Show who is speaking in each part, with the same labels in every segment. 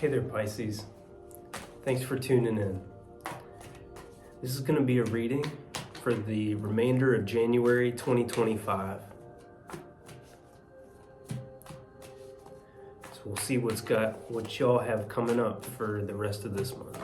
Speaker 1: Hey there, Pisces. Thanks for tuning in. This is going to be a reading for the remainder of January 2025. So we'll see what y'all have coming up for the rest of this month.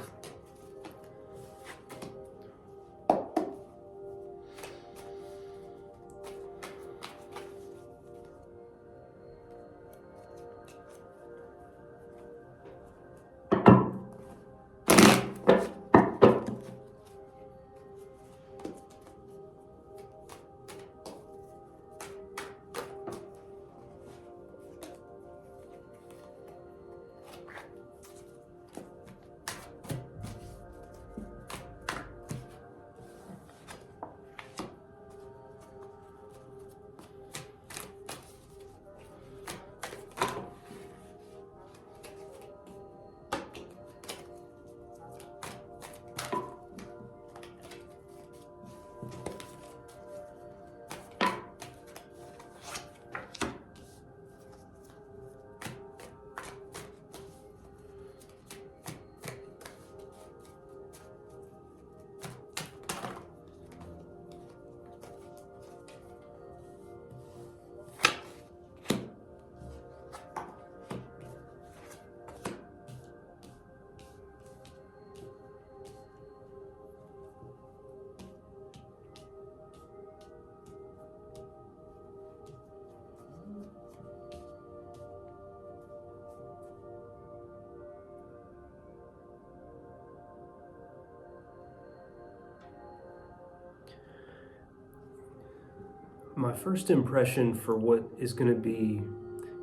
Speaker 1: My first impression for what is going to be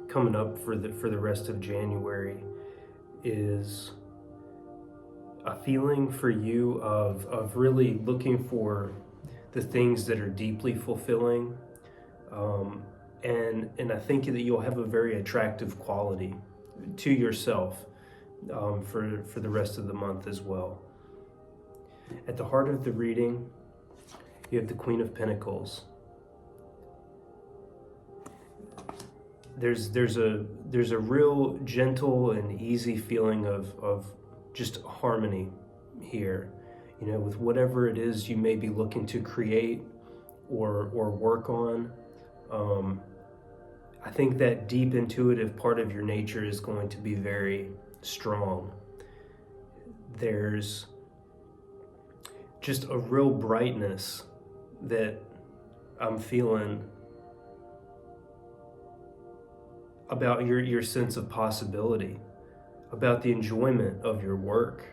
Speaker 1: coming up for the rest of January is a feeling for you of really looking for the things that are deeply fulfilling, and I think that you'll have a very attractive quality to yourself for the rest of the month as well. At the heart of the reading, you have the Queen of Pentacles. There's a real gentle and easy feeling of just harmony here, with whatever it is you may be looking to create or work on. I think that deep intuitive part of your nature is going to be very strong. There's just a real brightness that I'm feeling about your sense of possibility, about the enjoyment of your work,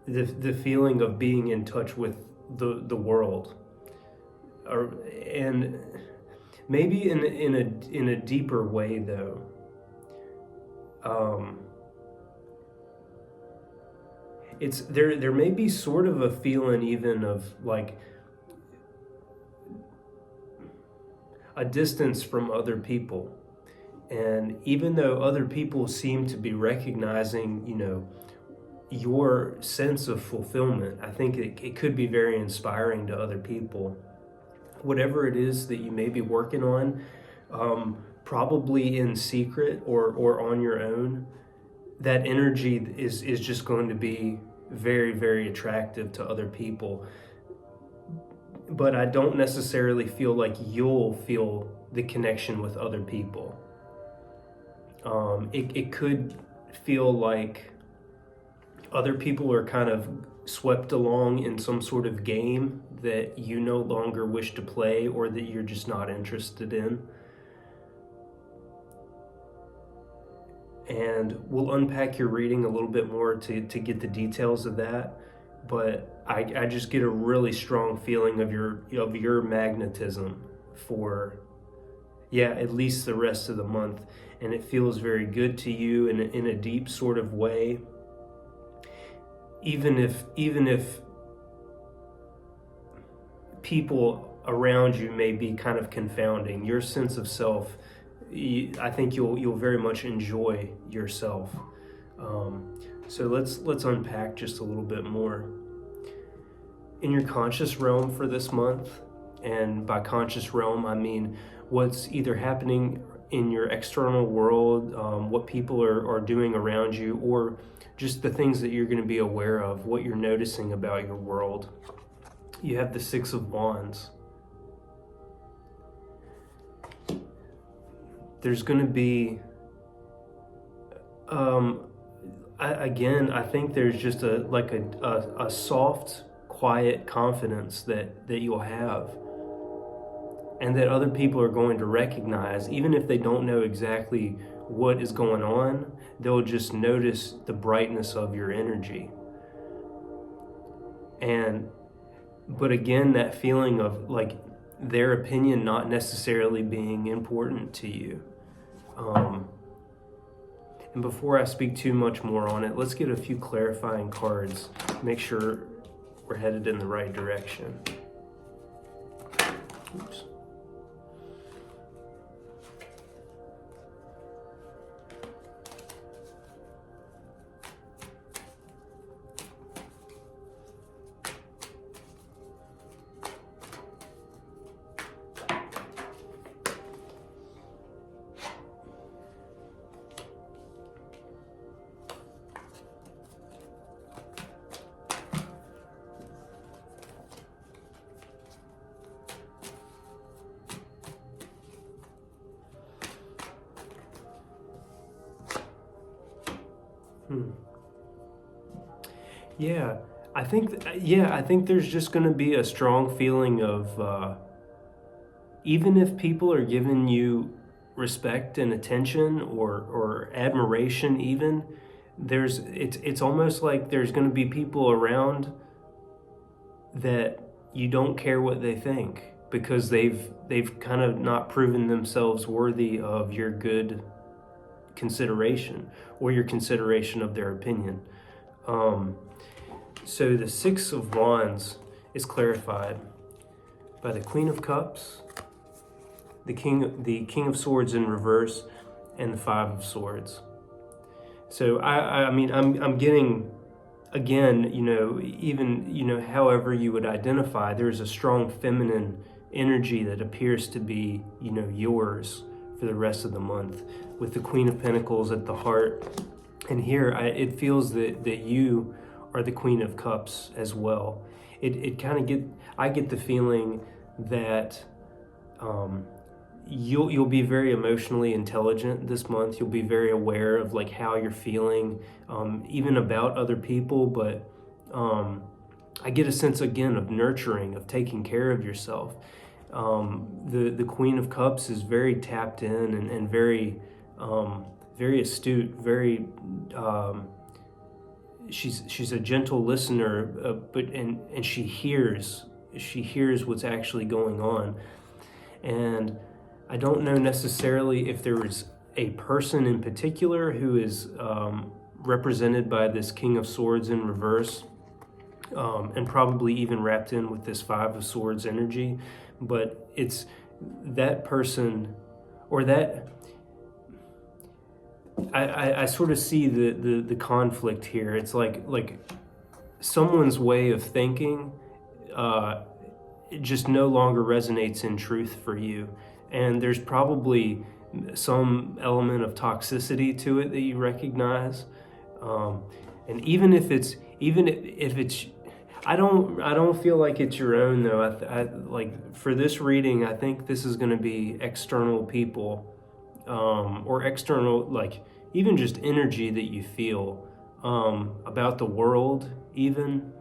Speaker 1: the feeling of being in touch with the world, and maybe in a deeper way though. It's there may be sort of a feeling even of like a distance from other people. And even though other people seem to be recognizing, your sense of fulfillment, I think it could be very inspiring to other people. Whatever it is that you may be working on, probably in secret or on your own, that energy is just going to be very, very attractive to other people. But I don't necessarily feel like you'll feel the connection with other people. It could feel like other people are kind of swept along in some sort of game that you no longer wish to play or that you're just not interested in. And we'll unpack your reading a little bit more to get the details of that. But I just get a really strong feeling of your magnetism for, at least the rest of the month. And it feels very good to you in a deep sort of way. Even if people around you may be kind of confounding, your sense of self, I think you'll very much enjoy yourself. So let's unpack just a little bit more. In your conscious realm for this month, and by conscious realm I mean what's either happening in your external world, what people are doing around you, or just the things that you're going to be aware of, what you're noticing about your world. You have the Six of Wands. There's going to be, I think there's just a soft, quiet confidence that you'll have, and that other people are going to recognize, even if they don't know exactly what is going on, they'll just notice the brightness of your energy. But again, that feeling of like their opinion not necessarily being important to you. And before I speak too much more on it, let's get a few clarifying cards, make sure we're headed in the right direction. Oops. I think there's just going to be a strong feeling of, even if people are giving you respect and attention or admiration, even it's almost like there's going to be people around that you don't care what they think, because they've kind of not proven themselves worthy of your good consideration or your consideration of their opinion. So the Six of Wands is clarified by the Queen of Cups, the King of Swords in reverse, and the Five of Swords. So I mean, I'm getting, again, even however you would identify, there's a strong feminine energy that appears to be, yours for the rest of the month, with the Queen of Pentacles at the heart. And here, it feels that you are the Queen of Cups as well. I get the feeling that you'll be very emotionally intelligent this month. You'll be very aware of like how you're feeling, even about other people. But I get a sense again of nurturing, of taking care of yourself. The Queen of Cups is very tapped in and very very astute, very. She's a gentle listener, but she hears what's actually going on. And I don't know necessarily if there is a person in particular who is represented by this King of Swords in reverse, and probably even wrapped in with this Five of Swords energy, but it's that person, or that I sort of see the conflict here. It's like someone's way of thinking it just no longer resonates in truth for you, and there's probably some element of toxicity to it that you recognize, and even if it's I don't feel like it's your own though. I like for this reading, I think this is going to be external people, or external, like even just energy that you feel about the world. Even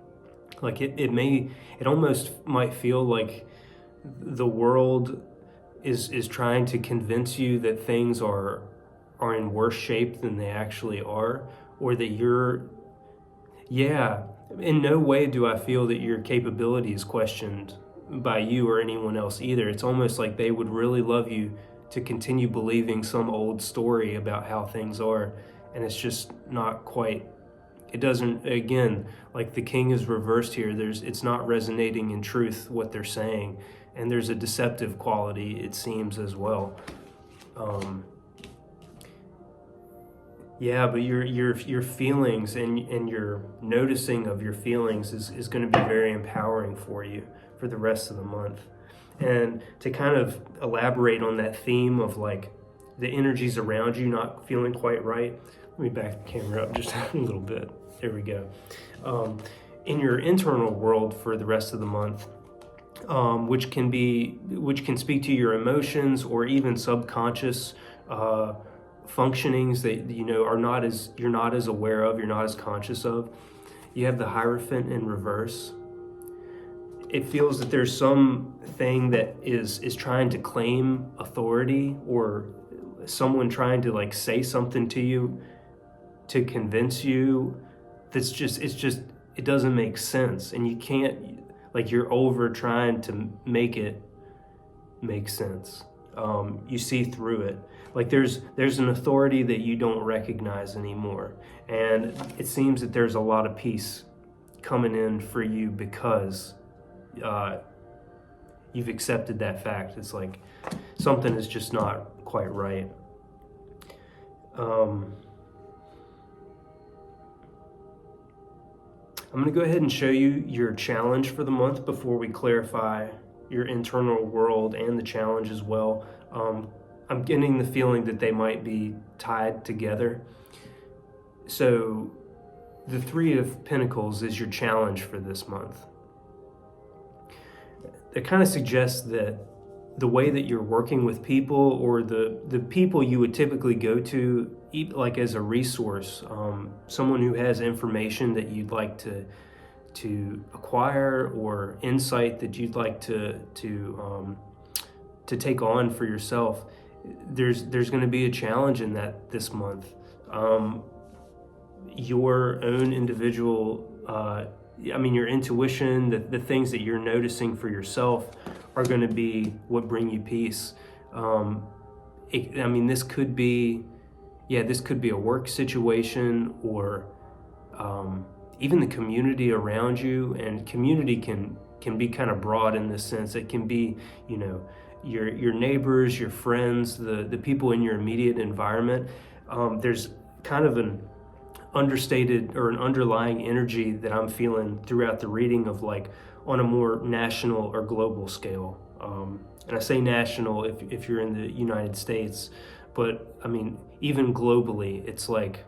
Speaker 1: like it almost might feel like the world is trying to convince you that things are in worse shape than they actually are, or that in no way do I feel that your capability is questioned by you or anyone else either. It's almost like they would really love you to continue believing some old story about how things are, and it's just not quite. It doesn't, again, like the King is reversed here. It's not resonating in truth what they're saying, and there's a deceptive quality, it seems, as well. But your feelings and your noticing of your feelings is going to be very empowering for you for the rest of the month. And to kind of elaborate on that theme of like the energies around you not feeling quite right. Let me back the camera up just a little bit. There we go. In your internal world for the rest of the month, which can speak to your emotions or even subconscious functionings that you're not as aware of, you're not as conscious of. You have the Hierophant in reverse. It feels that there's something that is trying to claim authority, or someone trying to like say something to you to convince you it doesn't make sense, and you can't, like, you're over trying to make it make sense. You see through it. Like there's an authority that you don't recognize anymore, and it seems that there's a lot of peace coming in for you because you've accepted that fact. It's like something is just not quite right. I'm going to go ahead and show you your challenge for the month before we clarify your internal world and the challenge as well. I'm getting the feeling that they might be tied together. So the Three of Pentacles is your challenge for this month. It kind of suggests that the way that you're working with people, or the people you would typically go to, like as a resource, someone who has information that you'd like to acquire, or insight that you'd like to take on for yourself, there's going to be a challenge in that this month. Your own individual, your intuition, the things that you're noticing for yourself are going to be what bring you peace. This could be a work situation, or even the community around you. And community can be kind of broad in this sense. It can be, your neighbors, your friends, the people in your immediate environment. There's kind of an understated or an underlying energy that I'm feeling throughout the reading of, like, on a more national or global scale. And I say national if you're in the United States, but even globally, it's like,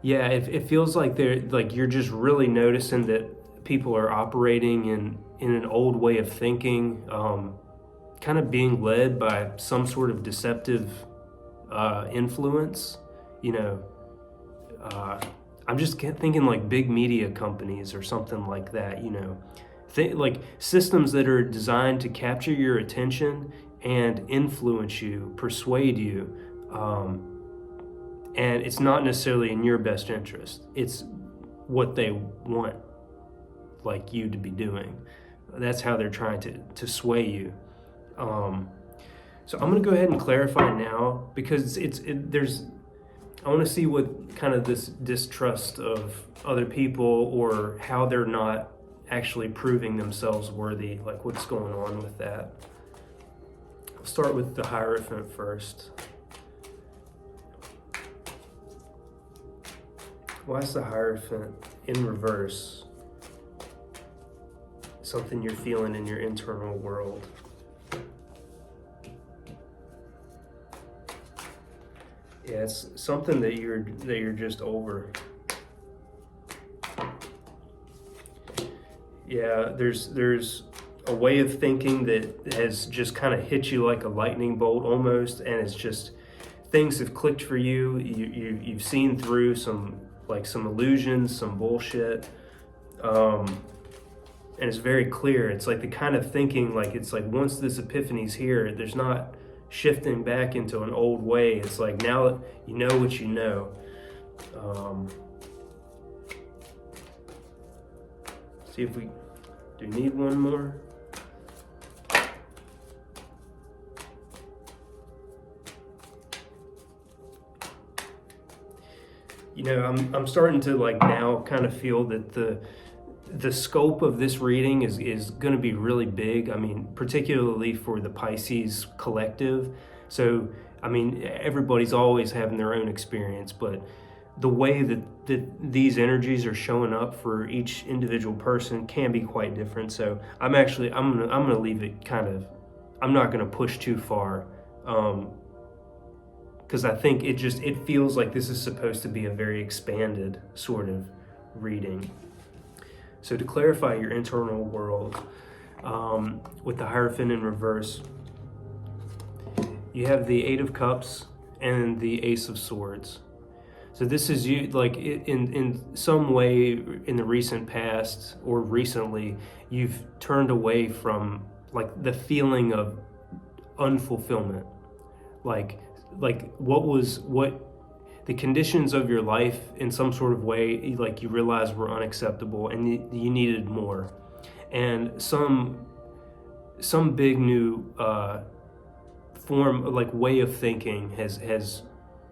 Speaker 1: it feels like you're just really noticing that people are operating in an old way of thinking, kind of being led by some sort of deceptive influence. I'm just thinking like big media companies or something like that, like systems that are designed to capture your attention and influence you, persuade you, and it's not necessarily in your best interest. It's what they want, like, you to be doing. That's how they're trying to sway you. So I'm going to go ahead and clarify now, because I want to see what kind of this distrust of other people, or how they're not actually proving themselves worthy, like what's going on with that. I'll start with the Hierophant first. Why is the Hierophant in reverse something you're feeling in your internal world? Yeah, it's something that you're just over. Yeah, there's a way of thinking that has just kind of hit you like a lightning bolt almost, and it's just, things have clicked for you. You've seen through some illusions, some bullshit, and it's very clear. It's like the kind of thinking, like, it's like once this epiphany's here, there's not shifting back into an old way. It's like, now you know what you know. See if we do need one more. I'm starting to, like, now kind of feel that the scope of this reading is going to be really big. Particularly for the Pisces collective. So, everybody's always having their own experience, but the way that these energies are showing up for each individual person can be quite different. So I'm gonna leave it kind of I'm not going to push too far, because I think it feels like this is supposed to be a very expanded sort of reading. So to clarify your internal world, with the Hierophant in reverse, you have the Eight of Cups and the Ace of Swords. So this is you, like in some way in the recent past or recently, you've turned away from like the feeling of unfulfillment, like what the conditions of your life in some sort of way, like you realized were unacceptable and you needed more, and some big new form, like way of thinking has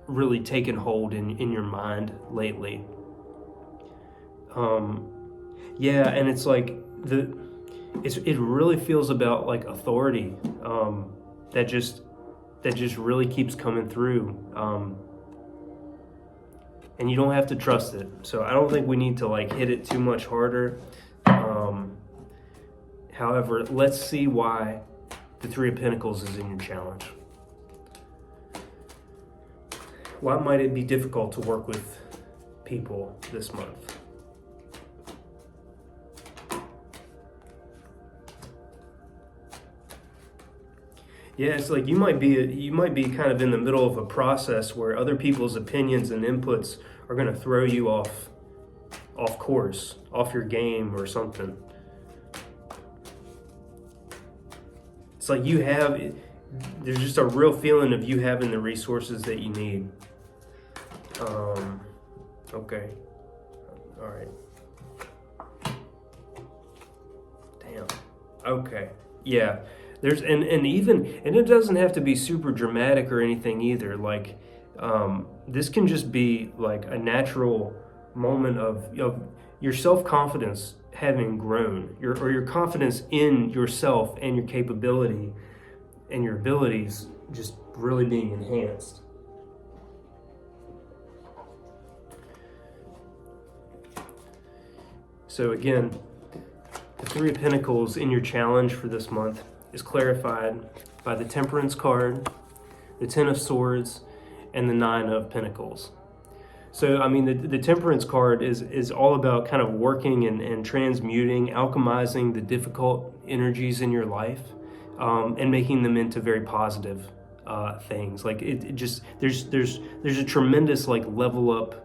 Speaker 1: really taken hold in your mind lately. Yeah, and it's like it really feels about like authority, that just really keeps coming through, and you don't have to trust it. So I don't think we need to like hit it too much harder. However, let's see why the Three of Pentacles is in your challenge. Why might it be difficult to work with people this month? Yeah, it's like you might be kind of in the middle of a process where other people's opinions and inputs are going to throw you off course, off your game or something. It's like there's just a real feeling of you having the resources that you need. Okay. All right. Damn. Okay. Yeah. There's and it doesn't have to be super dramatic or anything either. Like, this can just be like a natural moment of your self-confidence having grown, your confidence in yourself and your capability and your abilities just really being enhanced. So again, the Three of Pentacles in your challenge for this month is clarified by the Temperance card, the Ten of Swords, and the Nine of Pentacles. So, I mean, the Temperance card is all about kind of working and transmuting, alchemizing the difficult energies in your life, and making them into very positive things. Like it just there's a tremendous like level up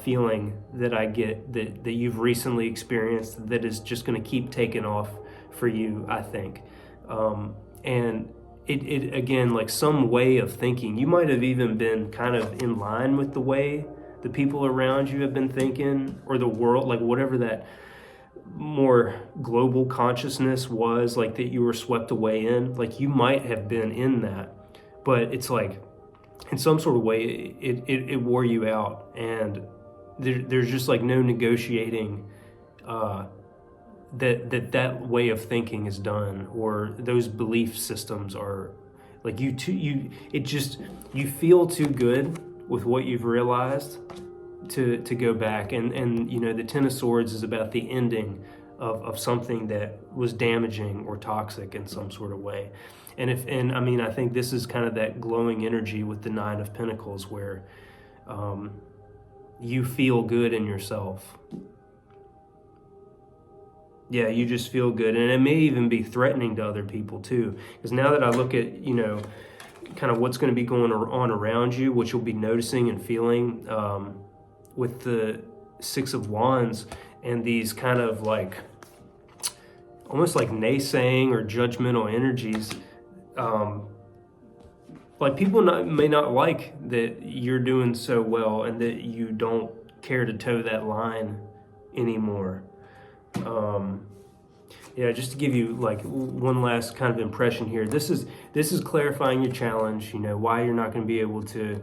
Speaker 1: feeling that I get that you've recently experienced that is just going to keep taking off for you, I think. And it again, like some way of thinking, you might have even been kind of in line with the way the people around you have been thinking, or the world, like whatever that more global consciousness was, like that you were swept away in, like you might have been in that, but it's like in some sort of way it wore you out, and there's just like no negotiating that way of thinking is done, or those belief systems are like you feel too good with what you've realized to go back, and you know, the Ten of Swords is about the ending of something that was damaging or toxic in some sort of way. And I mean, I think this is kind of that glowing energy with the Nine of Pentacles where you feel good in yourself. Yeah, you just feel good. And it may even be threatening to other people too. Because now that I look at, you know, kind of what's going to be going on around you, what you'll be noticing and feeling with the Six of Wands and these kind of like, almost like naysaying or judgmental energies. Like people may not like that you're doing so well and that you don't care to toe that line anymore. Yeah, just to give you like one last kind of impression here. This is clarifying your challenge, you know, why you're not going to be able to,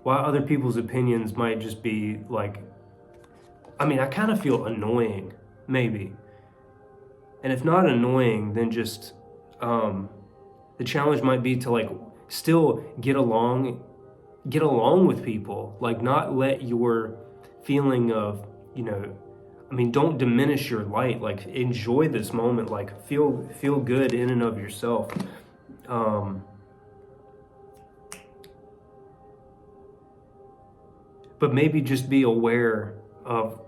Speaker 1: why other people's opinions might just be like, I mean, I kind of feel annoying, maybe. And if not annoying, then just, the challenge might be to like still get along with people, like not let your feeling of, you know, I mean, don't diminish your light. Like, enjoy this moment. Like, feel good in and of yourself. But maybe just be aware of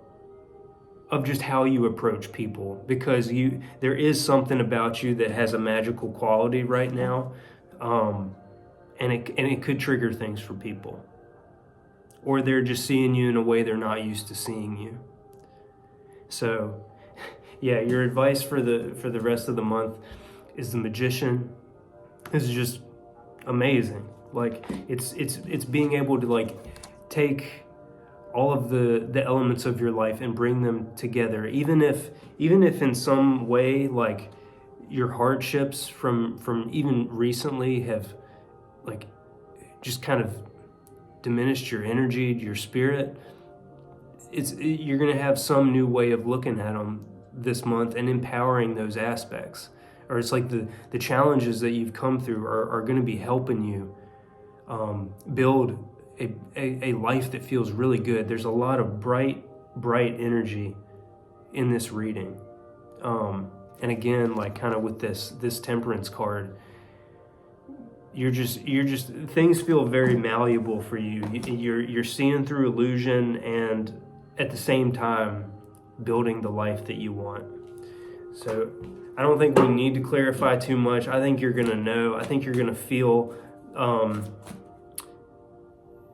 Speaker 1: just how you approach people, because there is something about you that has a magical quality right now, and it could trigger things for people, or they're just seeing you in a way they're not used to seeing you. So, yeah, your advice for the rest of the month is the Magician. Is just amazing. Like, it's being able to like take all of the elements of your life and bring them together, even if in some way, like, your hardships from even recently have like just kind of diminished your energy, your spirit. You're going to have some new way of looking at them this month and empowering those aspects. Or it's like the challenges that you've come through are going to be helping you build a life that feels really good. There's a lot of bright energy in this reading. And again, like, kind of with this Temperance card, you're just things feel very malleable for you. You're seeing through illusion, and at the same time building the life that you want. So I don't think we need to clarify too much. I think you're going to know. I think you're going to feel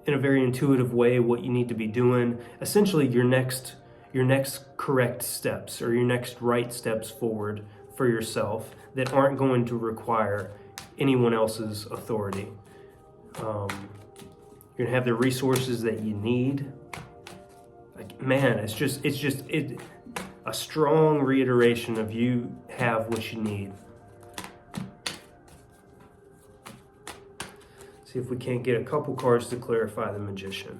Speaker 1: in a very intuitive way what you need to be doing. Essentially, your next correct steps, or your next right steps forward for yourself that aren't going to require anyone else's authority. You're going to have the resources that you need. Like, man, it's just a strong reiteration of you have what you need. See if we can't get a couple cards to clarify the Magician.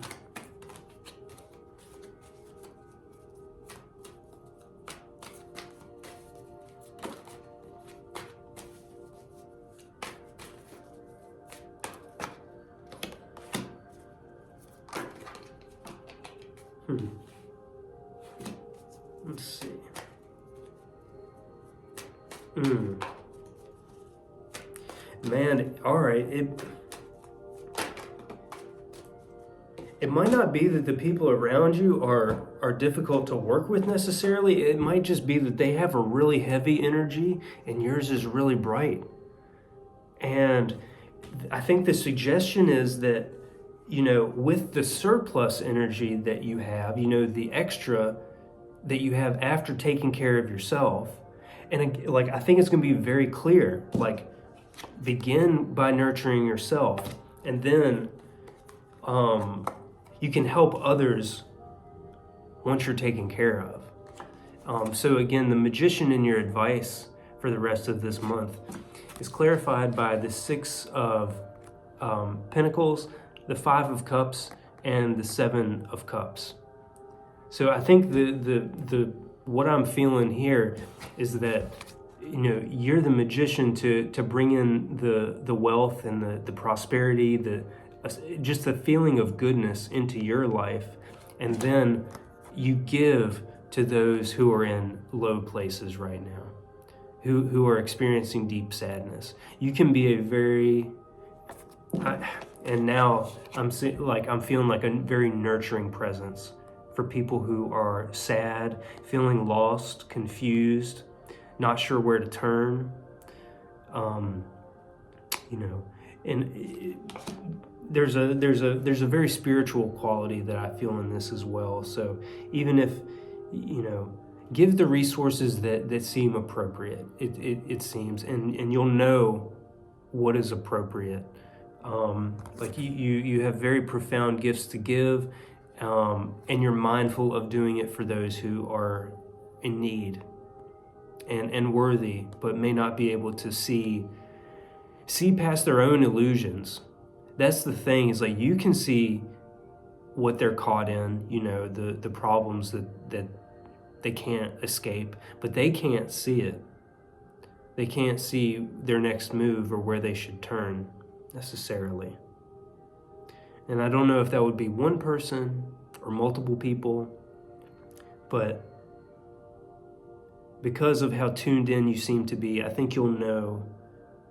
Speaker 1: Let's see. Man, all right. It might not be that the people around you are difficult to work with necessarily. It might just be that they have a really heavy energy and yours is really bright. And I think the suggestion is that, with the surplus energy that you have, the extra that you have after taking care of yourself, and like, I think it's going to be very clear, like, begin by nurturing yourself, and then you can help others once you're taken care of. So again, the Magician in your advice for the rest of this month is clarified by the 6 of Pentacles, the 5 of Cups, and the 7 of Cups. So I think the what I'm feeling here is that, you're the Magician to bring in the wealth and the prosperity, just the feeling of goodness into your life, and then you give to those who are in low places right now, who are experiencing deep sadness. You can be and now I'm feeling like a very nurturing presence for people who are sad, feeling lost, confused, not sure where to turn. And there's a very spiritual quality that I feel in this as well. So even if, give the resources that seem appropriate, it seems, and you'll know what is appropriate. Like you have very profound gifts to give, and you're mindful of doing it for those who are in need and worthy, but may not be able to see past their own illusions. That's the thing, is like, you can see what they're caught in, the problems that they can't escape, but they can't see it. They can't see their next move or where they should turn necessarily. And I don't know if that would be one person or multiple people, but because of how tuned in you seem to be, I think you'll know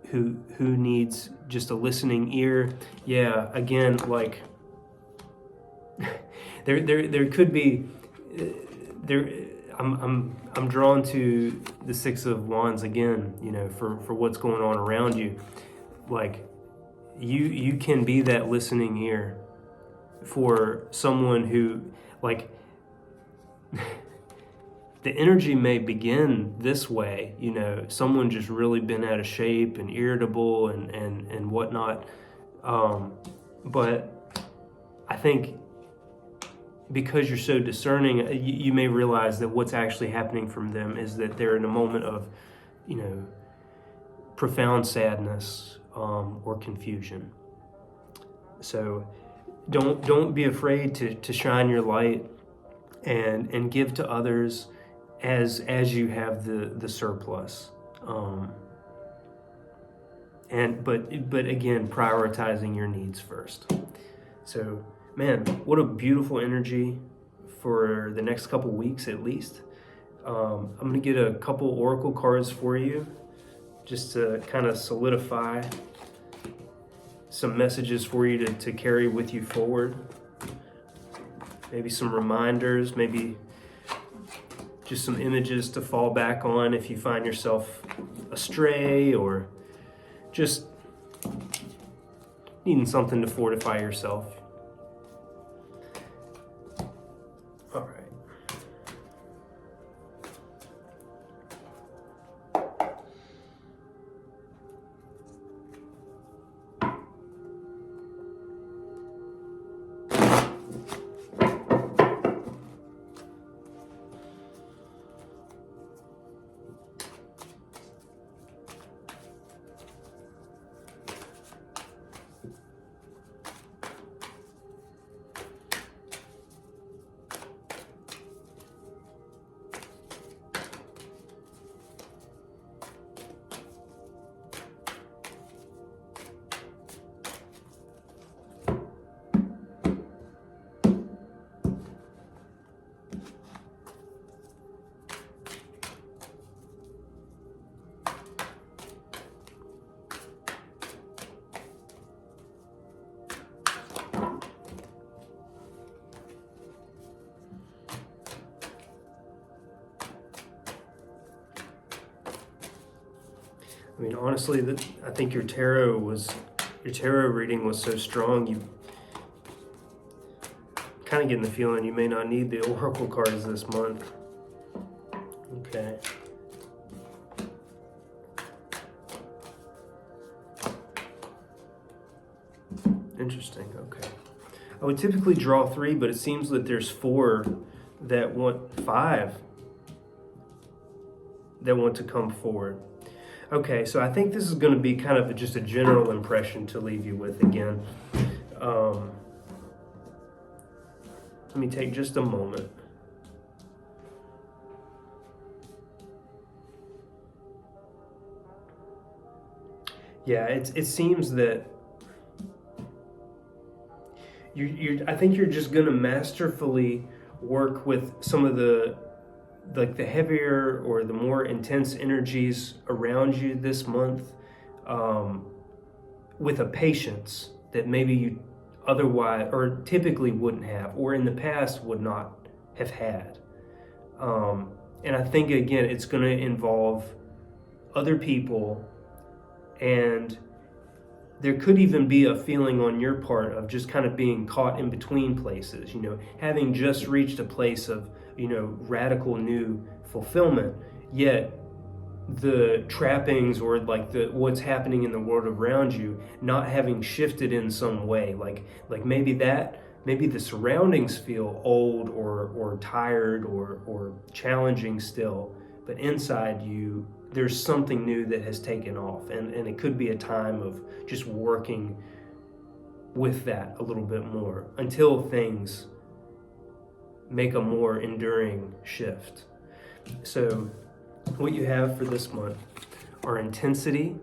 Speaker 1: who needs just a listening ear. Yeah, again, like there could be there. I'm drawn to the Six of Wands again. You know, for what's going on around you, like you can be that listening ear for someone who, like, the energy may begin this way, you know, someone just really been out of shape and irritable and whatnot. But I think because you're so discerning, you may realize that what's actually happening from them is that they're in a moment of, you know, profound sadness or confusion. So don't be afraid to shine your light and give to others as you have the surplus, but again, prioritizing your needs first. So, man, what a beautiful energy for the next couple weeks at least. I'm gonna get a couple oracle cards for you just to kind of solidify some messages for you to carry with you forward. Maybe some reminders, maybe just some images to fall back on if you find yourself astray or just needing something to fortify yourself. All right. I mean, honestly, I think your tarot reading was so strong. You kind of getting the feeling you may not need the oracle cards this month. Okay. Interesting. Okay. I would typically draw 3, but it seems that there's 5 that want to come forward. Okay, so I think this is going to be kind of just a general impression to leave you with again. Let me take just a moment. Yeah, it seems that I think you're just going to masterfully work with some of the heavier or the more intense energies around you this month, with a patience that maybe you otherwise or typically wouldn't have, or in the past would not have had. And I think, again, it's going to involve other people, and there could even be a feeling on your part of just kind of being caught in between places, you know, having just reached a place of, you know, radical new fulfillment, yet the trappings or like what's happening in the world around you not having shifted in some way, like maybe the surroundings feel old or tired or challenging still, but inside you there's something new that has taken off, and it could be a time of just working with that a little bit more until things make a more enduring shift. So what you have for this month are intensity,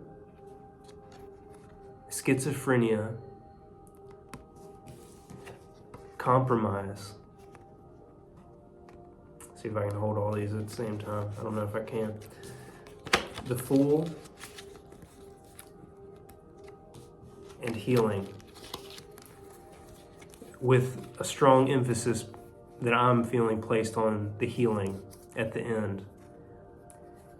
Speaker 1: schizophrenia, compromise, See if I can hold all these at the same time. I don't know if I can. The Fool and Healing, with a strong emphasis that I'm feeling placed on the healing at the end.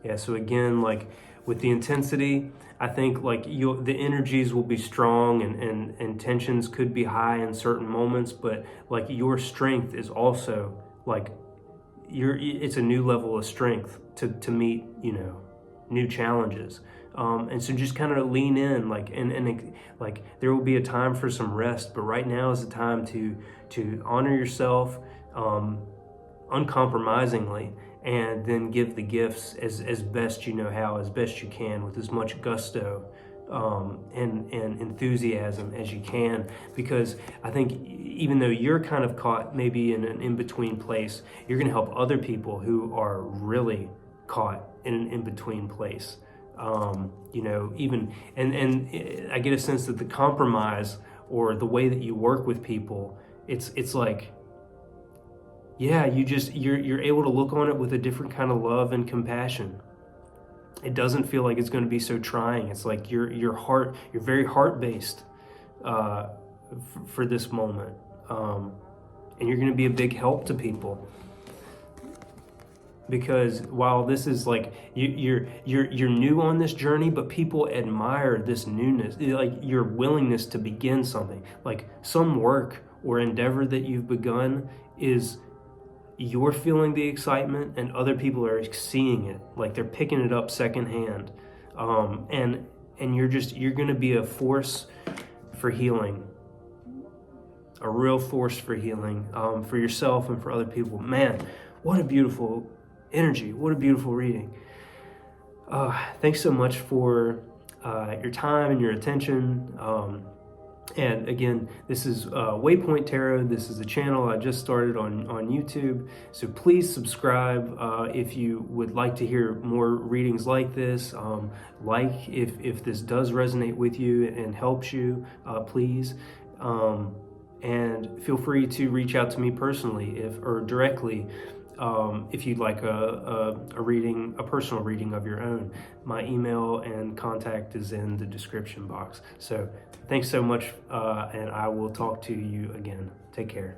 Speaker 1: Yeah, so again, like with the intensity, I think like the energies will be strong and tensions could be high in certain moments, but like your strength is also like it's a new level of strength to meet, you know, new challenges. And so just kind of lean in, like, and like there will be a time for some rest, but right now is the time to honor yourself uncompromisingly, and then give the gifts as best you know how, as best you can, with as much gusto and enthusiasm as you can. Because I think even though you're kind of caught maybe in an in-between place, you're going to help other people who are really caught in an in-between place. You know, even, and I get a sense that the compromise or the way that you work with people, it's like, yeah, you're able to look on it with a different kind of love and compassion. It doesn't feel like it's going to be so trying. It's like you're very heart-based for this moment, and you're going to be a big help to people. Because while this is like you're new on this journey, but people admire this newness, like your willingness to begin something, like some work or endeavor that you've begun is. You're feeling the excitement and other people are seeing it, like they're picking it up secondhand. And you're going to be a force for healing, a real force for healing, for yourself and for other people. Man, what a beautiful energy. What a beautiful reading. Thanks so much for your time and your attention. And again, this is Waypoint Tarot. This is a channel I just started on YouTube. So please subscribe if you would like to hear more readings like this. If this does resonate with you and helps you, please. And feel free to reach out to me personally or directly if you'd like a reading, a personal reading of your own. My email and contact is in the description box. So thanks so much, and I will talk to you again. Take care.